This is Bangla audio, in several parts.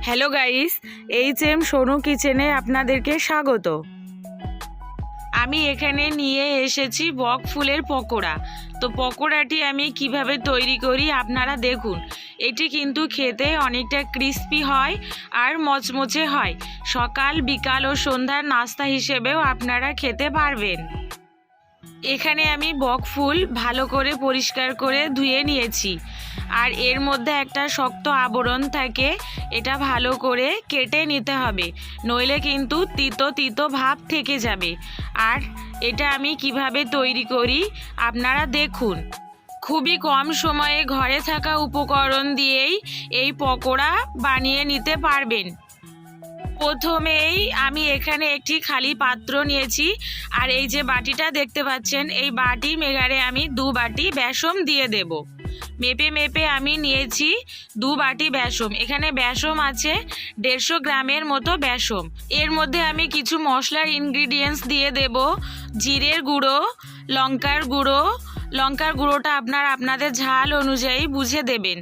হ্যালো গাইস, এইচএম সোনু কিচেনে আপনাদেরকে স্বাগত। আমি এখানে নিয়ে এসেছি বক ফুলের পকোড়া। তো পকোড়াটি আমি কিভাবে তৈরি করি আপনারা দেখুন। এটি কিন্তু খেতে অনেকটা ক্রিস্পি হয় আর মচমচে হয়। সকাল বিকাল ও সন্ধ্যার নাস্তা হিসেবেও আপনারা খেতে পারবেন। এখানে আমি বক ফুল ভালো করে পরিষ্কার করে ধুয়ে নিয়েছি, আর এর মধ্যে একটা শক্ত আবরণ থাকে, এটা ভালো করে কেটে নিতে হবে, নইলে কিন্তু তিতো তিতো ভাব থেকে যাবে। আর এটা আমি কিভাবে তৈরি করি আপনারা দেখুন। খুবই কম সময়ে ঘরে থাকা উপকরণ দিয়েই এই পকোড়া বানিয়ে নিতে পারবেন। প্রথমেই আমি এখানে একটি খালি পাত্র নিয়েছি, আর এই যে বাটিটা দেখতে পাচ্ছেন, এই বাটি মেগারে আমি 2 বাটি বেসম দিয়ে দেব। মেপে মেপে আমি নিয়েছি 2 বাটি বেসম। এখানে বেসম আছে 150 গ্রামের মতো বেসম। এর মধ্যে আমি কিছু মশলার ইনগ্রিডিয়েন্টস দিয়ে দেব। জিরের গুঁড়ো, লঙ্কার গুঁড়ো। লঙ্কার গুঁড়োটা আপনাদের ঝাল অনুযায়ী বুঝে দেবেন।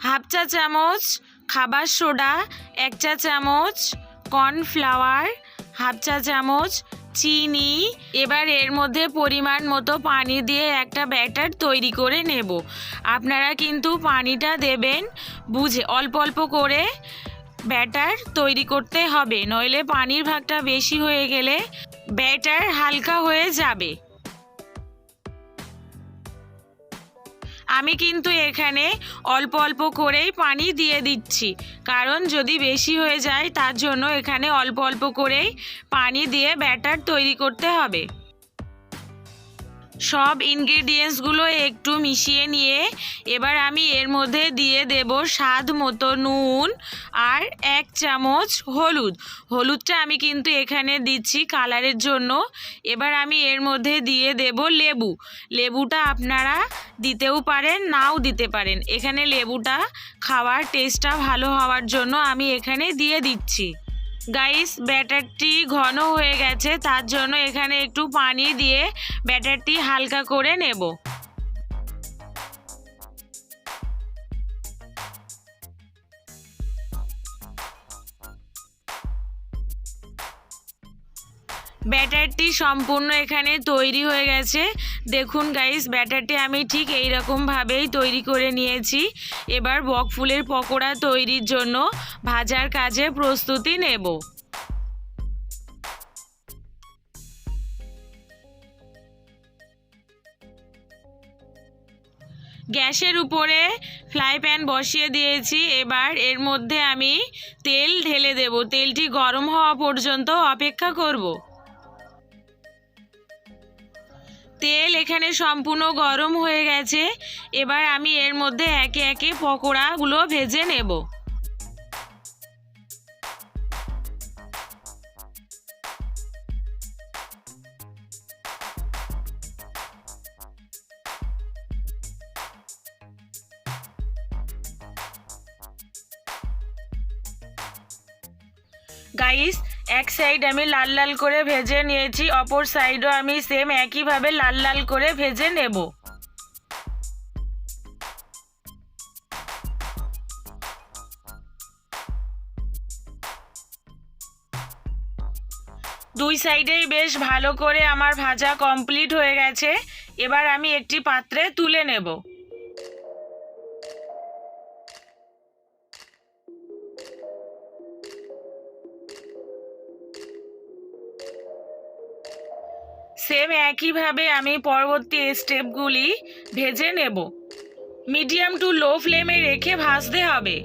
হাফ চা চামচ খাবার সোডা, 1 চা চামচ কর্নফ্লাওয়ার, হাফ চা চামচ চিনি। এবার এর মধ্যে পরিমাণ মতো পানি দিয়ে একটা ব্যাটার তৈরি করে নেব। আপনারা কিন্তু পানিটা দেবেন বুঝে, অল্প অল্প করে ব্যাটার তৈরি করতে হবে, নইলে পানির ভাগটা বেশি হয়ে গেলে ব্যাটার হালকা হয়ে যাবে। আমি কিন্তু এখানে অল্প অল্প করেই পানি দিয়ে দিচ্ছি, কারণ যদি বেশি হয়ে যায় তার জন্য এখানে অল্প অল্প করেই পানি দিয়ে ব্যাটার তৈরি করতে হবে। সব ইনগ্রিডিয়েন্টসগুলো একটু মিশিয়ে নিয়ে এবার আমি এর মধ্যে দিয়ে দেব স্বাদ মতো নুন আর 1 চামচ হলুদ। হলুদটা আমি কিন্তু এখানে দিচ্ছি কালারের জন্য। এবার আমি এর মধ্যে দিয়ে দেব লেবু। লেবুটা আপনারা দিতেও পারেন, নাও দিতে পারেন। এখানে লেবুটা খাওয়ার টেস্টটা ভালো হওয়ার জন্য আমি এখানে দিয়ে দিচ্ছি। গাইস, ব্যাটারটি ঘন হয়ে গেছে, তার জন্য এখানে একটু পানি দিয়ে ব্যাটারটি হালকা করে নেব। ব্যাটারটি সম্পূর্ণ এখানে তৈরি হয়ে গেছে। দেখুন গাইস, ব্যাটারটি আমি ঠিক এই রকমভাবেই তৈরি করে নিয়েছি। এবার বক ফুলের পকোড়া তৈরির জন্য ভাজার কাজে প্রস্তুতি নেব। গ্যাসের উপরে ফ্রাই প্যান বসিয়ে দিয়েছি। এবার এর মধ্যে আমি তেল ঢেলে দেব। তেলটি গরম হওয়া পর্যন্ত অপেক্ষা করব। তেল এখানে সম্পূর্ণ গরম হয়ে গেছে। এবার আমি এর মধ্যে একে একে পকোড়াগুলো ভেজে নেব। গাইস, এক সাইড আমি লাল লাল করে ভেজে নিয়েছি, অপর সাইডও আমি সেম একইভাবে লাল লাল করে ভেজে নেব। দুই সাইডেই বেশ ভালো করে আমার ভাজা কমপ্লিট হয়ে গেছে। এবার আমি একটি পাত্রে তুলে নেব। সেম একইভাবে আমি পরবর্তী স্টেপগুলি ভেজে নেব। মিডিয়াম টু লো ফ্লেমে রেখে ভাজতে হবে।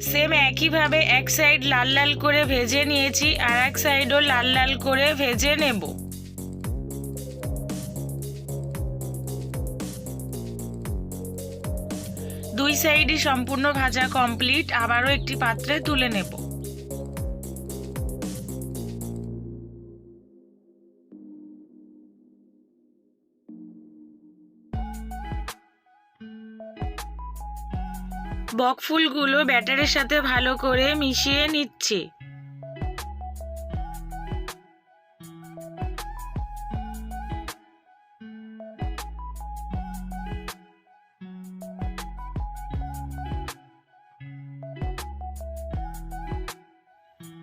সেম একইভাবে এক সাইড লাল লাল করে ভেজে নিয়েছি, আর এক সাইডও লাল লাল করে ভেজে নেব। দুই সাইডই সম্পূর্ণ ভাজা কমপ্লিট। আবারও একটি পাত্রে তুলে নেব। বক ফুলগুলো ব্যাটারের সাথে ভালো করে মিশিয়ে নিচ্ছি।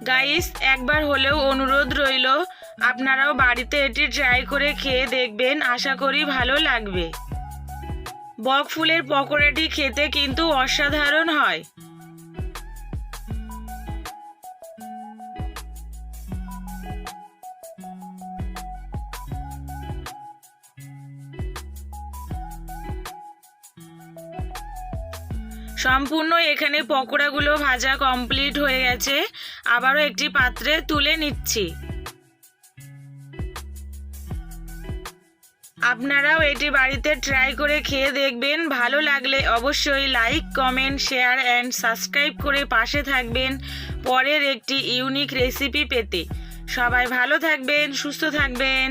গাইস, একবার হলেও অনুরোধ রইল, আপনারাও বাড়িতে এটি ট্রাই করে খেয়ে দেখবেন, আশা করি ভালো লাগবে। বক ফুলের পকোড়াটি খেতে কিন্তু অসাধারণ হয়। সম্পূর্ণ এখানে পকোড়াগুলো ভাজা কমপ্লিট হয়ে গেছে। আবারও একটি পাত্রে তুলে নিচ্ছি। আপনারাও এটি বাড়িতে ট্রাই করে খেয়ে দেখবেন, ভালো লাগলে অবশ্যই like, comment, share and subscribe করে পাশে থাকবেন পরের একটি ইউনিক রেসিপি পেতে। সবাই ভালো থাকবেন, সুস্থ থাকবেন।